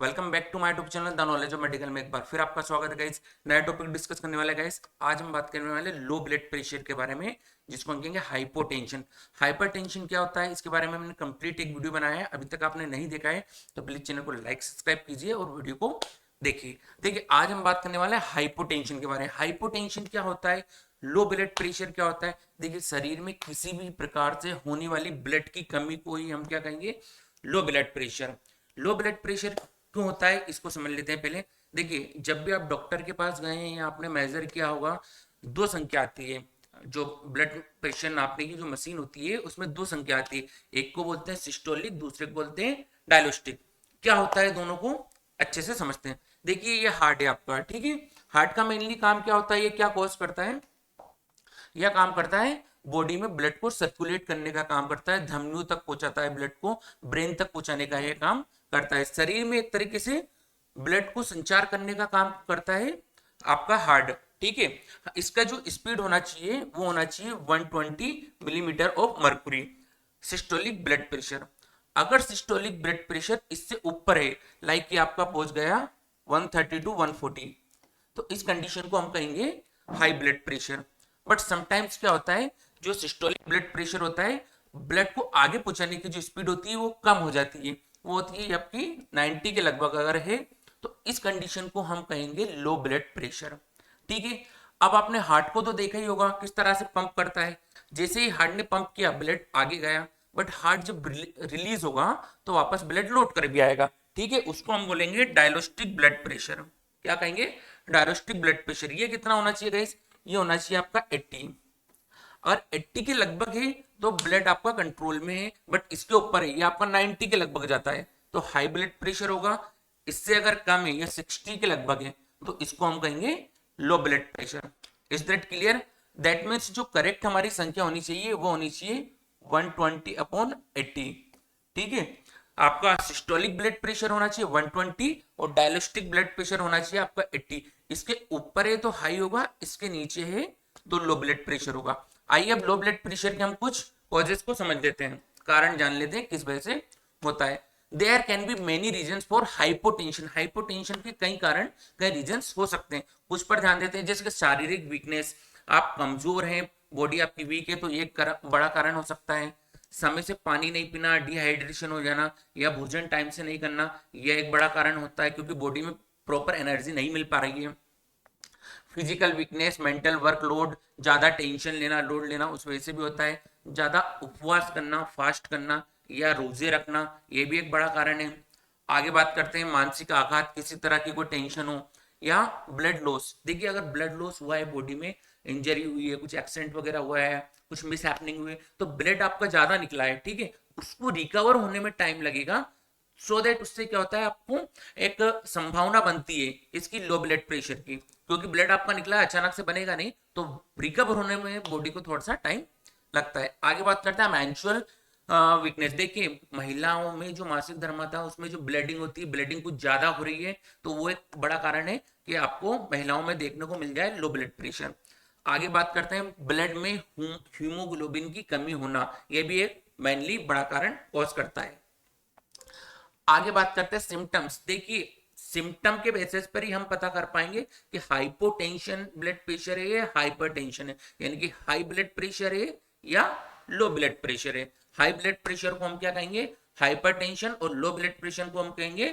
Welcome back to my YouTube channel the knowledge of medical में एक बार फिर आपका स्वागत है गाइस। नया टॉपिक डिस्कस करने वाले गाइस। आज हम बात करने वाले लो ब्लड प्रेशर के बारे में, जिसको हम कहेंगे हाइपोटेंशन। हाइपरटेंशन क्या होता है, इसके बारे में हमने कंप्लीट एक वीडियो बनाया है। अभी तक आपने नहीं देखा है तो प्लीज चैनल को लाइक सब्सक्राइब कीजिए और वीडियो को देखिए। देखिए, आज हम बात करने वाले हैं हाइपोटेंशन के बारे में। हाइपोटेंशन क्या होता है, लो ब्लड प्रेशर क्या होता है। देखिए, शरीर में किसी भी प्रकार से होने वाली ब्लड की कमी को ही हम क्या कहेंगे, low blood pressure. Low blood pressure क्यों होता है, इसको समझ लेते हैं पहले। देखिए, जब भी आप डॉक्टर के पास गए हैं या आपने मेजर किया होगा, दो संख्या आती है। जो ब्लड प्रेशर नापने की जो मशीन होती है उसमें दो संख्या आती है। एक को बोलते हैं सिस्टोलिक, दूसरे को बोलते हैं डायलोस्टिक। क्या होता है दोनों को अच्छे से समझते हैं। देखिए, ये हार्ट है आपका, ठीक है। हार्ट का मेनली काम क्या होता है, ये क्या कॉज करता है, यह काम करता है बॉडी में ब्लड को सर्कुलेट करने का काम करता है, धमनियों तक पहुंचाता है, ब्लड को ब्रेन तक पहुंचाने का यह काम करता है। शरीर में एक तरीके से ब्लड को संचार करने का काम करता है आपका हार्ट, ठीक है। इसका जो स्पीड होना चाहिए वो होना चाहिए 120 millimetre of mercury. Systolic blood pressure, अगर सिस्टोलिक ब्लड प्रेशर इससे ऊपर है, लाइक कि आपका पहुंच गया 130 टू 140, तो इस कंडीशन को हम कहेंगे high blood pressure. But sometimes क्या होता है, जो सिस्टोलिक ब्लड प्रेशर होता है, ब्लड को आगे पहुंचाने की जो स्पीड होती है वो कम हो जाती है, वो होती है आपकी 90 के लगभग अगर है, तो इस कंडीशन को हम कहेंगे लो ब्लड प्रेशर, ठीक है। अब आपने हार्ट को तो देखा ही होगा किस तरह से पंप करता है। जैसे ही हार्ट ने पंप किया, ब्लड आगे गया, बट हार्ट जब रिलीज होगा तो वापस ब्लड लौट कर भी आएगा, ठीक है। उसको हम बोलेंगे डायलोस्टिक ब्लड प्रेशर। क्या कहेंगे, डायलोस्टिक ब्लड प्रेशर। ये कितना होना चाहिए गाइस, ये होना चाहिए आपका 80। और 80 के लगभग है तो ब्लड आपका कंट्रोल में है, बट इसके ऊपर है, ये आपका 90 के लगभग जाता है तो हाई ब्लड प्रेशर होगा। इससे अगर कम है या 60 के लगभग है तो इसको हम कहेंगे low blood pressure. Is that clear. That means जो करेक्ट हमारी संख्या होनी चाहिए वो होनी चाहिए 120/80, ठीक है। आपका सिस्टोलिक ब्लड प्रेशर होना चाहिए 120 और डायलिस्टिक ब्लड प्रेशर होना चाहिए आपका 80। इसके ऊपर है तो हाई होगा, इसके नीचे है तो लो ब्लड प्रेशर होगा। आइए अब लो ब्लड प्रेशर के हम कुछ कॉजेस को समझ लेते हैं, कारण जान लेते हैं किस वजह से होता है। There can be many reasons for hypotension. Hypotension के कई कारण, कई रीजंस हो सकते हैं। कुछ पर ध्यान देते हैं, जैसे कि शारीरिक वीकनेस, आप कमजोर हैं, बॉडी आपकी वीक है तो ये बड़ा कारण हो सकता है। समय से पानी नहीं पीना, डिहाइड्रेशन हो जाना या भोजन टाइम से नहीं करना, यह एक बड़ा कारण होता है क्योंकि बॉडी में प्रॉपर एनर्जी नहीं मिल पा रही है। फिजिकल वीकनेस, मेंटल वर्कलोड, ज्यादा टेंशन लेना, लोड लेना, उस वजह से भी होता है। ज्यादा उपवास करना, फास्ट करना या रोजे रखना, ये भी एक बड़ा कारण है। आगे बात करते हैं मानसिक आघात, किसी तरह की कोई टेंशन हो या ब्लड लॉस। देखिए, अगर ब्लड लॉस हुआ है, बॉडी में इंजरी हुई है, कुछ एक्सीडेंट वगैरह हुआ है, कुछ मिस हैपनिंग हुई है, तो ब्लड आपका ज्यादा निकला है, ठीक है, उसको रिकवर होने में टाइम लगेगा। सो दैट उससे क्या होता है, आपको एक संभावना बनती है इसकी लो ब्लड प्रेशर की, क्योंकि ब्लड आपका निकला है, अचानक से बनेगा नहीं, तो रिकवर होने में बॉडी को थोड़ा सा टाइम लगता है। आगे बात करते हैं मेंस्ट्रुअल वीकनेस। देखिए, महिलाओं में जो मासिक धर्म था उसमें जो ब्लीडिंग होती है, ब्लीडिंग कुछ ज्यादा हो रही है, तो वो एक बड़ा कारण है कि आपको महिलाओं में देखने को मिल जाए लो ब्लड प्रेशर। आगे बात करते हैं ब्लड में हीमोग्लोबिन की कमी होना, यह भी एक मेनली बड़ा कारण कॉज करता है। आगे बात करते हैं सिम्टम्स। देखिए, सिम्टम के बेसिस पर ही हम पता कर पाएंगे कि हाइपोटेंशन ब्लड प्रेशर है या हाइपरटेंशन है, यानी कि हाई ब्लड प्रेशर है या लो ब्लड प्रेशर है। हाई ब्लड प्रेशर को हम क्या कहेंगे, हाइपरटेंशन, और लो ब्लड प्रेशर को हम कहेंगे,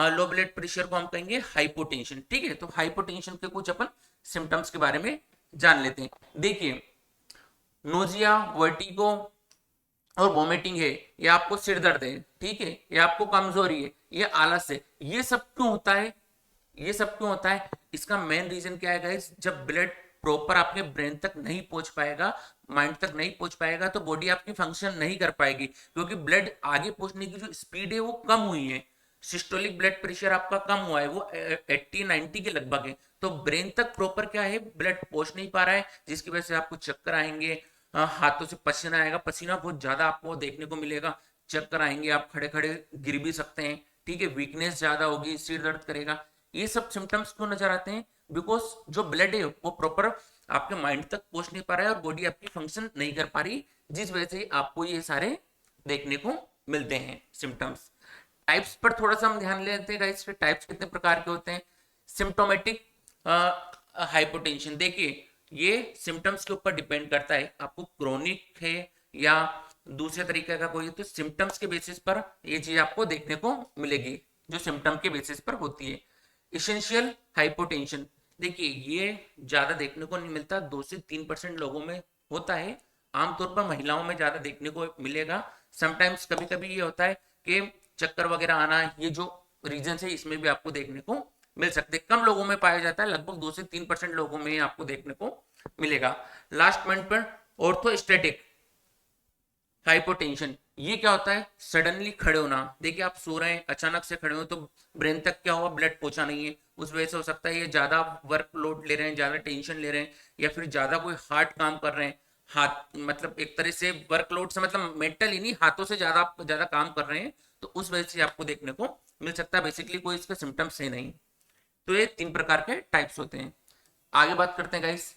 लो ब्लड प्रेशर को हम कहेंगे हाइपोटेंशन, ठीक है। तो हाइपोटेंशन के कुछ अपन सिम्टम्स के बारे में जान लेते हैं। देखिए, नोजिया, वर्टिगो और वोमिटिंग है, ये आपको सिर दर्द है, ठीक है, ये आपको कमजोरी है, ये आलस है, ये सब क्यों होता है, ये सब क्यों होता है, इसका मेन रीजन क्या है गाइस, जब ब्लड प्रॉपर आपके ब्रेन तक नहीं पहुंच पाएगा, माइंड तक नहीं पहुंच पाएगा, तो बॉडी आपकी फंक्शन नहीं कर पाएगी, क्योंकि ब्लड आगे पहुंचने की जो स्पीड है वो कम हुई है। सिस्टोलिक ब्लड प्रेशर आपका कम हुआ है, वो 80-90 के लगभग है, तो ब्रेन तक प्रॉपर क्या है, ब्लड पहुंच नहीं पा रहा है, जिसकी वजह से आपको चक्कर आएंगे, हाथों से पसीना आएगा, पसीना बहुत ज्यादा आपको देखने को मिलेगा, चक्कर आएंगे, आप खड़े खड़े गिर भी सकते हैं, ठीक है, वीकनेस ज्यादा होगी, सिर दर्द करेगा। ये सब सिम्टम्स क्यों नजर आते हैं, बिकॉज जो ब्लड है वो प्रॉपर आपके माइंड तक पहुंच नहीं पा रहा है और बॉडी आपकी फंक्शन नहीं कर पा रही, जिस वजह से आपको ये सारे देखने को मिलते हैं सिम्टम्स। टाइप्स पर थोड़ा सा हम ध्यान लेते हैं गाइस। टाइप्स कितने प्रकार के होते हैं। सिम्टोमेटिक हाइपोटेंशन, देखिए ये सिम्टम्स के ऊपर डिपेंड करता है, आपको क्रोनिक है या दूसरे तरीके का कोई, तो सिम्टम्स के बेसिस पर ये चीज आपको देखने को मिलेगी जो सिम्टम के बेसिस पर होती है। इसेंशियल हाइपोटेंशन, देखिए ये ज्यादा देखने को नहीं मिलता, 2 से 3% लोगों में होता है। आमतौर पर महिलाओं में ज्यादा देखने को मिलेगा। समटाइम्स कभी कभी ये होता है कि चक्कर वगैरह आना, ये जो रीजन है इसमें भी आपको देखने को मिल सकते हैं। कम लोगों में पाया जाता है, लगभग 2 से 3% लोगों में आपको देखने को मिलेगा। लास्ट पॉइंट पर ऑर्थोस्टैटिक हाइपोटेंशन, ये क्या होता है, सडनली खड़े होना। देखिए आप सो रहे हैं, अचानक से खड़े हो तो ब्रेन तक क्या हुआ, ब्लड पहुंचा नहीं है, उस वजह से हो सकता है ये ज्यादा वर्कलोड ले रहे हैं, ज्यादा टेंशन ले रहे हैं, या फिर ज्यादा कोई हार्ड काम कर रहे हैं। हाथ मतलब एक तरह से वर्कलोड से मतलब मेंटल ही नहीं, हाथों से ज्यादा ज्यादा काम कर रहे हैं, तो उस वजह से आपको देखने को मिल सकता है। बेसिकली कोई इसके सिम्टम्स है नहीं। तो ये 3 प्रकार के टाइप्स होते हैं। आगे बात करते हैं गाइस,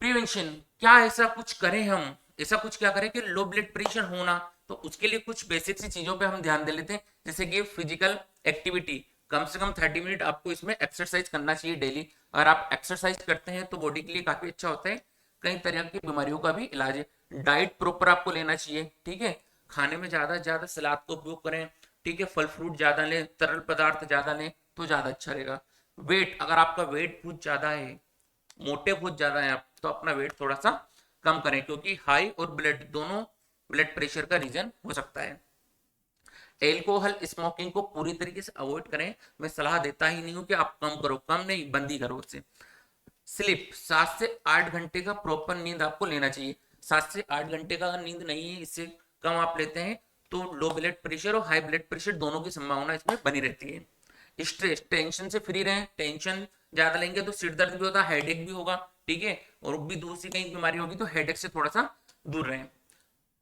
प्रिवेंशन। क्या ऐसा कुछ करें हम, ऐसा कुछ क्या करें कि लो ब्लड प्रेशर होना, तो उसके लिए कुछ बेसिक सी चीजों पे हम ध्यान दे लेते हैं। जैसे कि फिजिकल एक्टिविटी, कम से कम 30 मिनट आपको इसमें एक्सरसाइज करना चाहिए डेली। अगर आप एक्सरसाइज करते हैं तो बॉडी के लिए काफी अच्छा होता है, कई तरह की बीमारियों का भी इलाज है। डाइट प्रॉपर आपको लेना चाहिए, ठीक है। खाने में ज्यादा से ज्यादा सलाद का उपयोग करें, ठीक है। फल फ्रूट ज्यादा लें, तरल पदार्थ ज्यादा लें तो ज्यादा अच्छा रहेगा। वेट, अगर आपका वेट बहुत ज्यादा है, मोटे बहुत ज्यादा है आप, तो अपना वेट थोड़ा सा कम करें, क्योंकि हाई और ब्लड दोनों ब्लड प्रेशर का रीजन हो सकता है। एल्कोहल स्मोकिंग को पूरी तरीके से अवॉइड करें। मैं सलाह देता ही नहीं हूं कि आप कम करो, कम नहीं बंद ही करो उसे। स्लिप, 7 से 8 घंटे का प्रॉपर नींद आपको लेना चाहिए। 7 से 8 घंटे का नींद नहीं है, इससे कम आप लेते हैं तो लो ब्लड प्रेशर और हाई ब्लड प्रेशर दोनों की संभावना इसमें बनी रहती है। स्ट्रेस, टेंशन से फ्री रहें। टेंशन ज्यादा लेंगे तो सिर दर्द भी होता है, हेडेक भी होगा, ठीक है, और भी दूसरी कहीं बीमारी होगी, तो हेडेक से थोड़ा सा दूर रहें।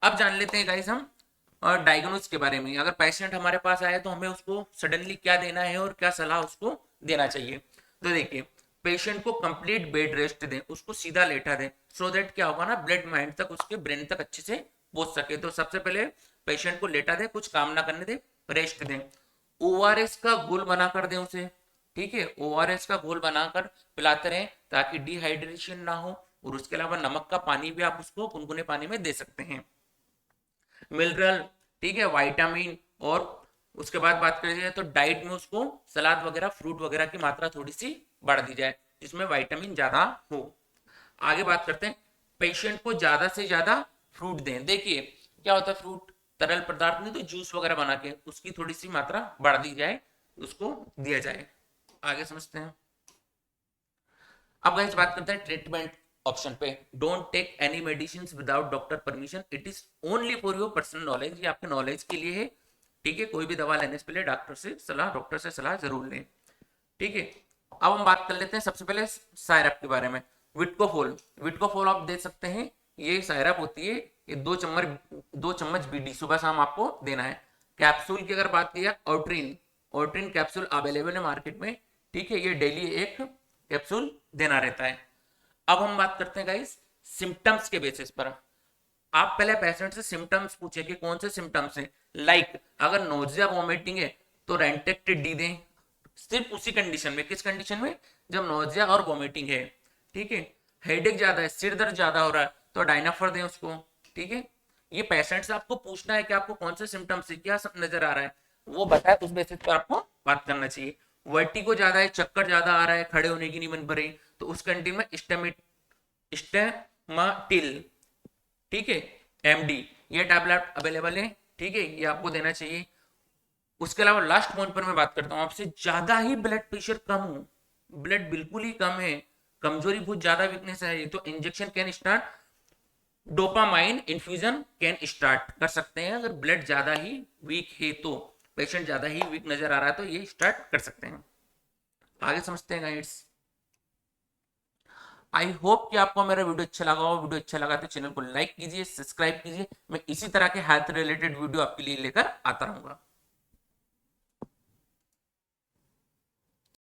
अब जान लेते हैं गाइस हम और डायग्नोज के बारे में। अगर पेशेंट हमारे पास आए तो हमें उसको सडनली क्या देना है और क्या सलाह उसको देना चाहिए। तो देखिए, पेशेंट को कंप्लीट बेड रेस्ट दें, उसको सीधा लेटा दें, सो दैट क्या होगा ना, ब्लड माइंड तक, उसके ब्रेन तक अच्छे से पहुंच सके। तो सबसे पहले पेशेंट को लेटा दें, कुछ काम ना करने दें, रेस्ट दें। ओआरएस का घोल बनाकर दें उसे, ठीक है। ओआरएस का घोल बनाकर पिलाते रहें ताकि डिहाइड्रेशन ना हो। और उसके अलावा नमक का पानी भी आप उसको गुनगुने पानी में दे सकते हैं। मिनरल, ठीक है, विटामिन, और उसके बाद बात करें जाए तो डाइट में उसको सलाद वगैरह, फ्रूट वगैरह की मात्रा थोड़ी सी बढ़ा दी जाए जिसमें विटामिन ज्यादा हो। आगे बात करते हैं, पेशेंट को ज्यादा से ज्यादा फ्रूट दें। देखिए क्या होता है, फ्रूट तरल पदार्थ नहीं, तो जूस वगैरह बना के उसकी थोड़ी सी मात्रा बढ़ा दी जाए, उसको दिया जाए। आगे समझते हैं। अब गाइस बात करते हैं ट्रीटमेंट ऑप्शन पे। Don't take any medicine without doctor permission, it is only for your personal knowledge. ये आपके नॉलेज के लिए है, ठीक है। कोई भी दवा लेने से पहले डॉक्टर से सलाह जरूर लें, ठीक है। अब हम बात कर लेते हैं सबसे पहले सायरप के बारे में। विटकोफोल, विटकोफोल आप दे सकते हैं, ये सायरप होती है, ये 2 चम्मच बीडी सुबह शाम आपको देना है। कैप्सूल की अगर बात की, ऑर्ट्रिन, ऑर्ट्रिन कैप्सूल अवेलेबल है मार्केट में, ठीक है। ये डेली एक कैप्सूल देना रहता है। अब हम बात करते हैं गाइस सिम्टम्स के बेसिस पर। आप पहले पेशेंट से सिम्टम्स पूछे कि कौन से सिम्टम्स हैं। लाइक अगर नोजिया वोमिटिंग है तो रेंटेक्टेड डी दें, सिर्फ उसी कंडीशन में। किस कंडीशन में, जब नोजिया और वोमिटिंग है, ठीक है। हेडेक ज्यादा है, सिर दर्द ज्यादा हो रहा है, तो डायनाफर दें उसको, ठीक है। ये पेशेंट से आपको पूछना है कि आपको कौन से सिम्टम्स है, क्या सब नजर आ रहा है, वो बताए, उस बेसिस पर आपको बात करना चाहिए। वर्टिगो ज्यादा है, चक्कर ज्यादा आ रहा है, खड़े होने की नहीं मन भर रही, तो उस कंडीशन में स्टेमाटिल, ठीक है, एमडी, ये टैबलेट अवेलेबल है, ठीक है, ये आपको देना चाहिए। उसके अलावा लास्ट पॉइंट पर मैं बात करता हूं आपसे, ज्यादा ही ब्लड प्रेशर कम हो, ब्लड बिल्कुल ही कम है, कमजोरी बहुत ज्यादा, वीकनेस है, तो injection can start, dopamine infusion can start कर सकते हैं। अगर ब्लड ज्यादा ही वीक है, तो पेशेंट ज्यादा ही वीक नजर आ रहा है, तो ये स्टार्ट कर सकते हैं। आगे समझते हैं गाइड्स। आई होप कि आपको मेरा वीडियो अच्छा लगा हो। वीडियो अच्छा लगा तो चैनल को लाइक कीजिए, सब्सक्राइब कीजिए। मैं इसी तरह के हेल्थ रिलेटेड वीडियो आपके लिए लेकर आता रहूंगा।